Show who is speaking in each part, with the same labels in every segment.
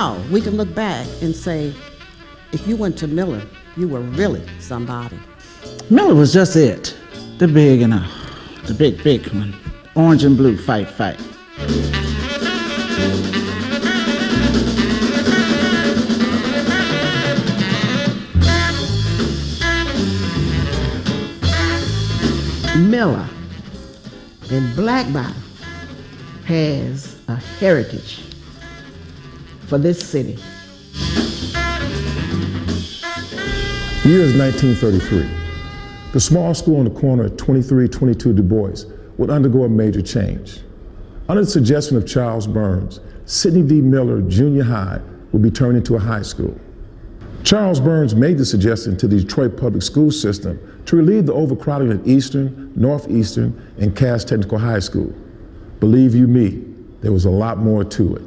Speaker 1: now we can look back and say, if you went to Miller, you were really somebody.
Speaker 2: Miller was just it. The big one. Orange and blue, fight.
Speaker 3: Miller in Black Bottom has a heritage for this city.
Speaker 4: The year is 1933. The small school on the corner at 2322 DuBois would undergo a major change. Under the suggestion of Charles Burns, Sidney D. Miller Junior High would be turned into a high school. Charles Burns made the suggestion to the Detroit public school system to relieve the overcrowding at Eastern, Northeastern, and Cass Technical High School. Believe you me, there was a lot more to it.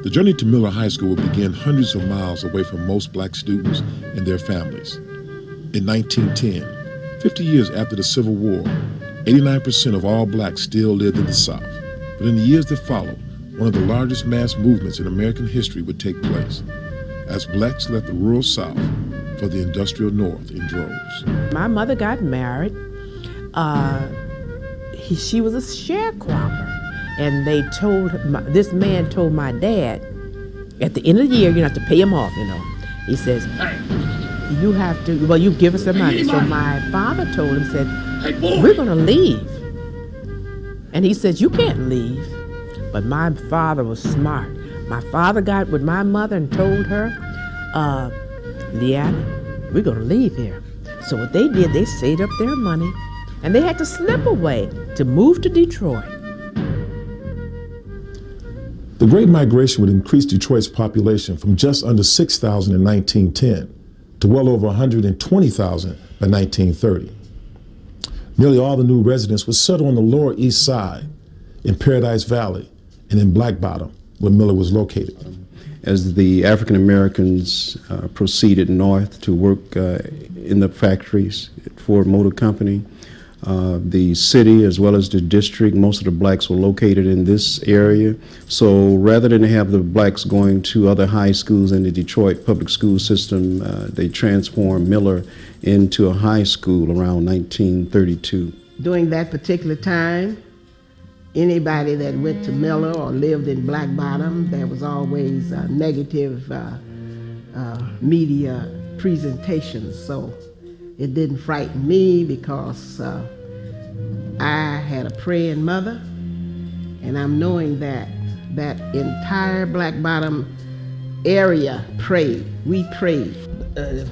Speaker 4: The journey to Miller High School would begin hundreds of miles away from most black students and their families. In 1910, 50 years after the Civil War, 89% of all blacks still lived in the South. But in the years that followed, one of the largest mass movements in American history would take place, as blacks left the rural South for the industrial North in droves.
Speaker 3: My mother got married. She was a sharecropper. And this man told my dad, at the end of the year, you have to pay him off, He says, you have to, you give us the money. So my father told him, said, we're going to leave. And he said, you can't leave. But my father was smart. My father got with my mother and told her, Leanna, we're going to leave here. So what they did, they saved up their money, and they had to slip away to move to Detroit.
Speaker 4: The Great Migration would increase Detroit's population from just under 6,000 in 1910 to well over 120,000 by 1930. Nearly all the new residents would settle on the Lower East Side, in Paradise Valley, and in Black Bottom, where Miller was located.
Speaker 5: As the African Americans proceeded north to work in the factories at Ford Motor Company, the city as well as the district, most of the blacks were located in this area. So rather than have the blacks going to other high schools in the Detroit public school system, they transformed Miller into a high school around 1932.
Speaker 3: During that particular time, anybody that went to Miller or lived in Black Bottom, there was always negative media presentations. So it didn't frighten me because I had a praying mother, and I'm knowing that that entire Black Bottom area prayed. We prayed.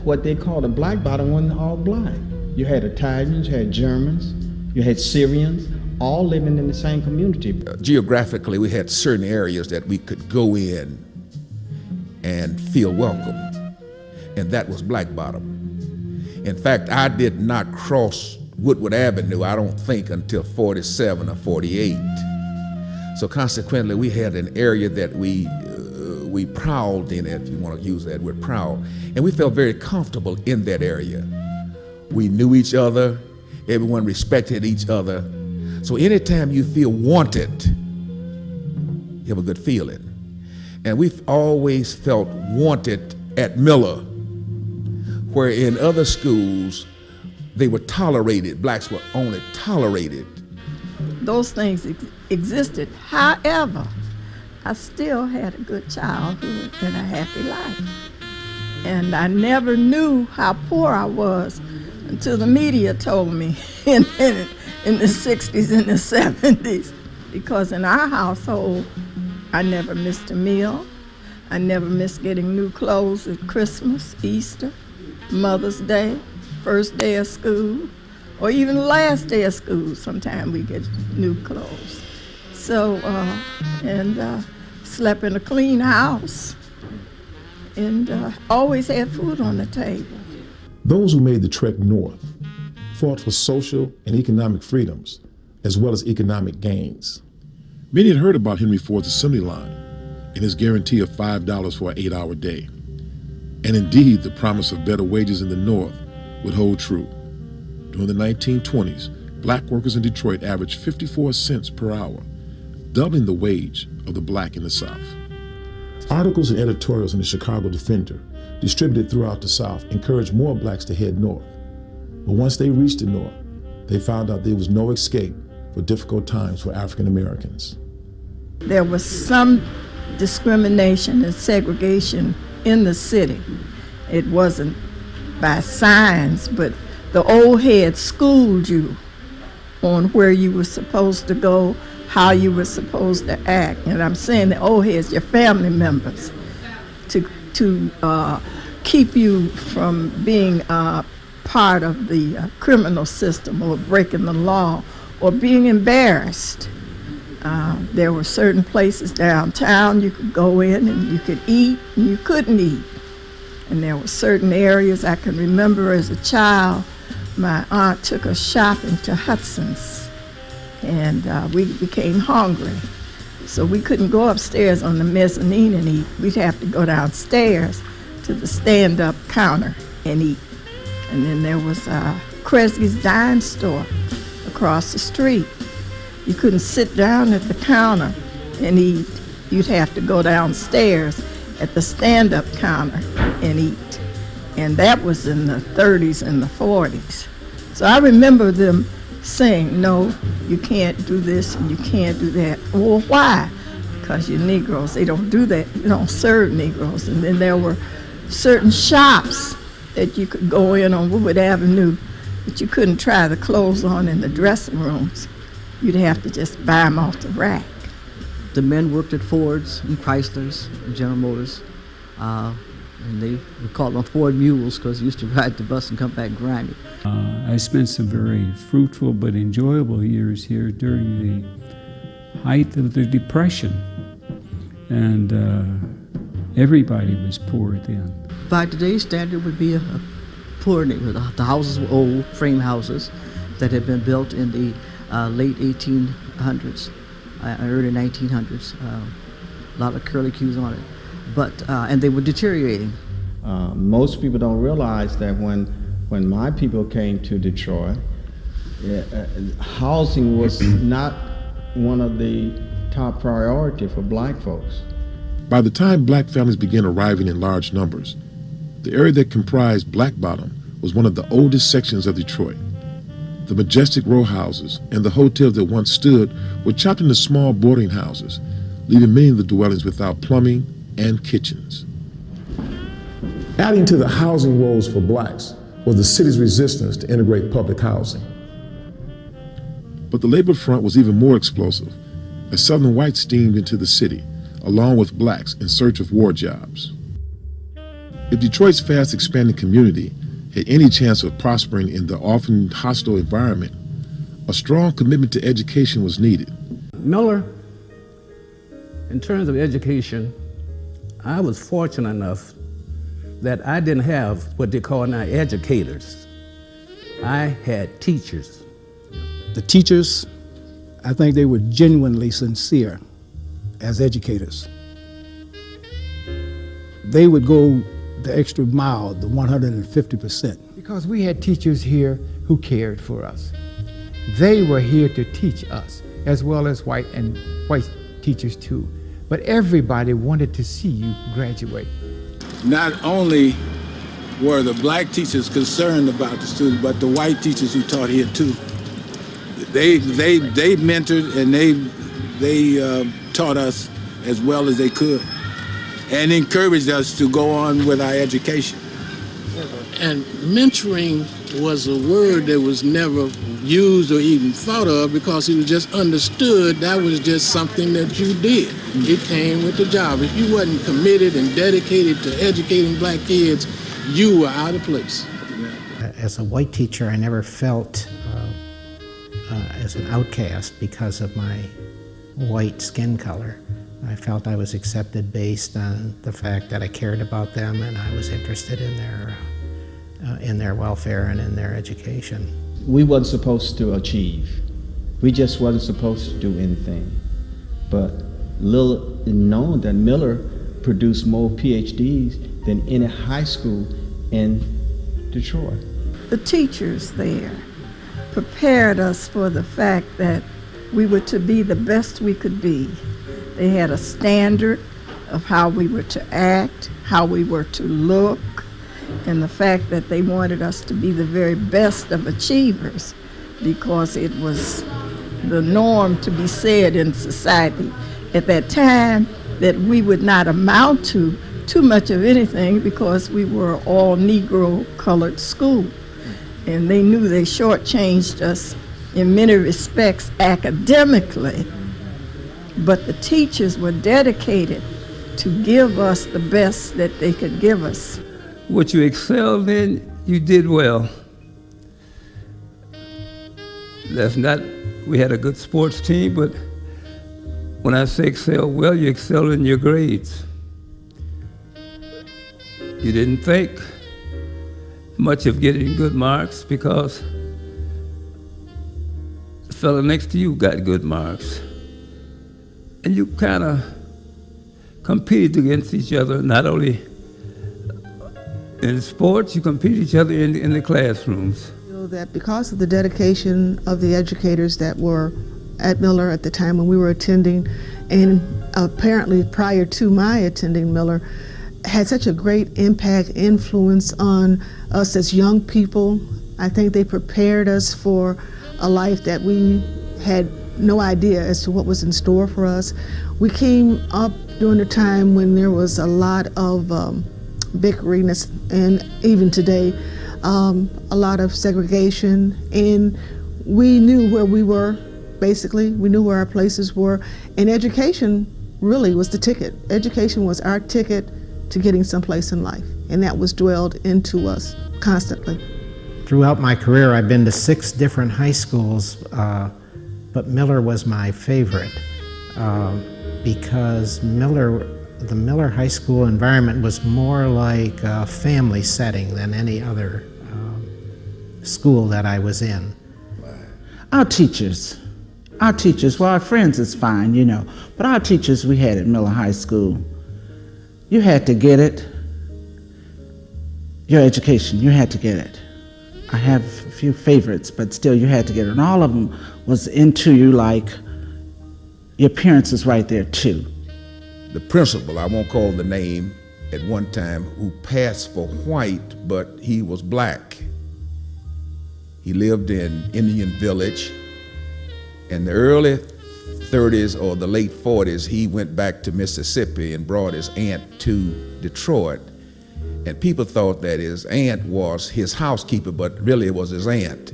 Speaker 6: What they called a Black Bottom wasn't all black. You had Italians, you had Germans, you had Syrians, all living in the same community.
Speaker 7: Geographically, we had certain areas that we could go in and feel welcome, and that was Black Bottom. In fact, I did not cross Woodward Avenue, I don't think, until 47 or 48. So consequently, we had an area that we prowled in, if you want to use that word, prowl, and we felt very comfortable in that area. We knew each other, everyone respected each other. So anytime you feel wanted, you have a good feeling. And we've always felt wanted at Miller, where in other schools, they were tolerated. Blacks were only tolerated.
Speaker 8: Those things existed. However, I still had a good childhood and a happy life. And I never knew how poor I was until the media told me in the 60s and the 70s. Because in our household, I never missed a meal. I never missed getting new clothes at Christmas, Easter, Mother's Day, first day of school, or even the last day of school. Sometimes we get new clothes. So, slept in a clean house and always had food on the table.
Speaker 4: Those who made the trek north fought for social and economic freedoms, as well as economic gains. Many had heard about Henry Ford's assembly line and his guarantee of $5 for an 8-hour day. And indeed, the promise of better wages in the North would hold true. During the 1920s, black workers in Detroit averaged 54 cents per hour, doubling the wage of the black in the South. Articles and editorials in the Chicago Defender, distributed throughout the South, encouraged more blacks to head north. But once they reached the north, they found out there was no escape for difficult times for African Americans.
Speaker 8: There was some discrimination and segregation in the city. It wasn't by signs, but the old heads schooled you on where you were supposed to go, how you were supposed to act. And I'm saying the old heads, your family members, to keep you from being part of the criminal system or breaking the law or being embarrassed. There were certain places downtown you could go in and you could eat and you couldn't eat. And there were certain areas I can remember as a child, my aunt took us shopping to Hudson's, and we became hungry. So we couldn't go upstairs on the mezzanine and eat. We'd have to go downstairs to the stand-up counter and eat. And then there was Kresge's dime store across the street. You couldn't sit down at the counter and eat. You'd have to go downstairs at the stand-up counter and eat. And that was in the 30s and the 40s. So I remember them saying, no, you can't do this and you can't do that. Well, why? Because you're Negroes. They don't do that. You don't serve Negroes. And then there were certain shops that you could go in on Woodward Avenue, but you couldn't try the clothes on in the dressing rooms. You'd have to just buy them off the rack.
Speaker 9: The men worked at Ford's and Chryslers and General Motors, and they would call them Ford mules because they used to ride the bus and come back grimy.
Speaker 10: I spent some very fruitful but enjoyable years here during the height of the Depression, and everybody was poor then.
Speaker 9: By today's standard, would be a poor neighborhood. The houses were old frame houses that had been built in the late 1800s, early 1900s. A lot of curlicues on it, but and they were deteriorating.
Speaker 6: Most people don't realize that when my people came to Detroit, housing was not one of the top priority for black folks.
Speaker 4: By the time black families began arriving in large numbers, the area that comprised Black Bottom was one of the oldest sections of Detroit. The majestic row houses and the hotels that once stood were chopped into small boarding houses, leaving many of the dwellings without plumbing and kitchens. Adding to the housing woes for blacks was the city's resistance to integrate public housing. But the labor front was even more explosive, as Southern whites steamed into the city, along with blacks in search of war jobs. If Detroit's fast expanding community had any chance of prospering in the often hostile environment, a strong commitment to education was needed.
Speaker 11: Miller, in terms of education, I was fortunate enough that I didn't have what they call now educators. I had teachers.
Speaker 12: The teachers, I think they were genuinely sincere as educators. They would go the extra mile, the 150%.
Speaker 13: Because we had teachers here who cared for us. They were here to teach us, as well as white teachers too. But everybody wanted to see you graduate.
Speaker 14: Not only were the black teachers concerned about the students, but the white teachers who taught here too. They mentored and they taught us as well as they could, and encouraged us to go on with our education.
Speaker 15: And mentoring was a word that was never used or even thought of because it was just understood that was just something that you did. It came with the job. If you wasn't committed and dedicated to educating black kids, you were out of place.
Speaker 16: As a white teacher, I never felt as an outcast because of my white skin color. I felt I was accepted based on the fact that I cared about them and I was interested in their welfare and in their education.
Speaker 6: We wasn't supposed to achieve. We just wasn't supposed to do anything. But little known that Miller produced more PhDs than any high school in Detroit.
Speaker 8: The teachers there prepared us for the fact that we were to be the best we could be. They had a standard of how we were to act, how we were to look, and the fact that they wanted us to be the very best of achievers, because it was the norm to be said in society at that time that we would not amount to too much of anything because we were all Negro colored school. And they knew they shortchanged us in many respects academically, but the teachers were dedicated to give us the best that they could give us.
Speaker 10: What you excelled in, you did well. That's not, we had a good sports team, but when I say excel well, you excel in your grades. You didn't think much of getting good marks because the fellow next to you got good marks. And you kind of competed against each other, not only in sports, you competed each other in the classrooms.
Speaker 17: That because of the dedication of the educators that were at Miller at the time when we were attending, and apparently prior to my attending Miller, had such a great impact, influence on us as young people. I think they prepared us for a life that we had no idea as to what was in store for us. We came up during a time when there was a lot of bickering, and even today, a lot of segregation, and we knew where we were. Basically, we knew where our places were, and education really was the ticket. Education was our ticket to getting someplace in life, and that was drilled into us constantly.
Speaker 16: Throughout my career, I've been to 6 different high schools, but Miller was my favorite because the Miller High School environment was more like a family setting than any other school that I was in.
Speaker 2: Our teachers, well, our friends is fine, you know, but our teachers we had at Miller High School, you had to get it. Your education, you had to get it. I have a few favorites, but still you had to get it. And all of them was into you, like your parents is right there too.
Speaker 7: The principal, I won't call the name, at one time, who passed for white, but he was black. He lived in Indian Village. In the early 30s or the late 40s, he went back to Mississippi and brought his aunt to Detroit. And people thought that his aunt was his housekeeper, but really it was his aunt.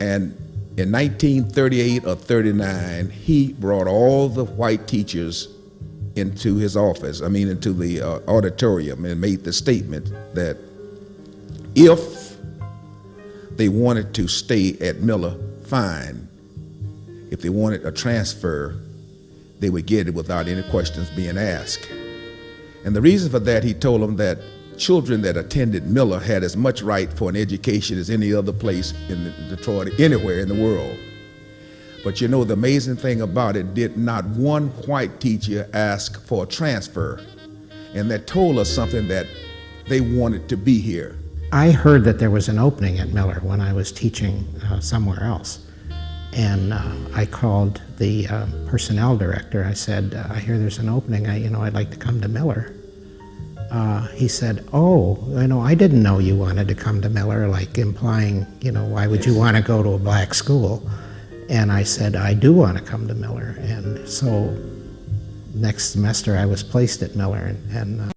Speaker 7: And in 1938 or 39, he brought all the white teachers into his office, into the auditorium, and made the statement that if they wanted to stay at Miller, fine. If they wanted a transfer, they would get it without any questions being asked. And the reason for that, he told them that children that attended Miller had as much right for an education as any other place in Detroit, anywhere in the world. But you know, the amazing thing about it, did not one white teacher ask for a transfer. And that told us something, that they wanted to be here.
Speaker 16: I heard that there was an opening at Miller when I was teaching somewhere else. And I called the personnel director. I said, I hear there's an opening. I'd like to come to Miller. He said, oh, I didn't know you wanted to come to Miller, like implying, why would you want to go to a black school? And I said, I do want to come to Miller. And so next semester I was placed at Miller, and